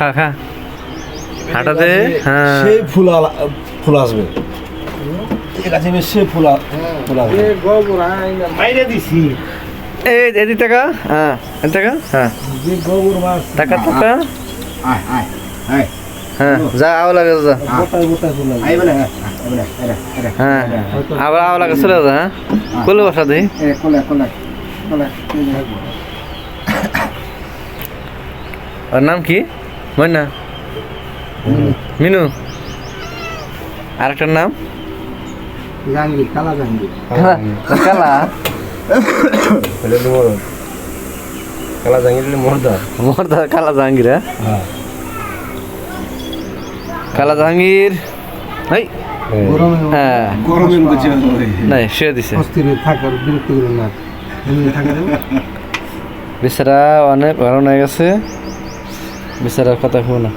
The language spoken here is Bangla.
খা খা হাঁটা দে। হ্যাঁ সেই ফুল আসবে ঠিক আছে সে ফুল আসবে মাইরে দিছি এই এদিক টাকা হ্যাঁ এদিক টাকা হ্যাঁ যে গোবর মাছ টাকা টাকা আয় আয় আয় হ্যাঁ যা আও লাগে যা গোটায় গোটায় ফুল আসবে আই বলে হ্যাঁ বলে আরে আরে হ্যাঁ আবার আও লাগে চলে যা হ্যাঁ কোলে বসা দিই এ কোলে কোলে কোলে ওর নাম কি ময়না মিনু আরেকটার নাম জাহাঙ্গীর কালা জাহাঙ্গীর কালা কালা জাঙ্গিলে মর্দা মর্দা কালা জাহাঙ্গীর হ্যাঁ কালা জাহাঙ্গীর এই হ্যাঁ গরমের মধ্যে নাই শুয়ে দিছে অস্থির থাকার বিরক্ত করে না এমনি থাকা বেচারা অনেক ভালো হয়ে গেছে বেচারার কথা শুনো না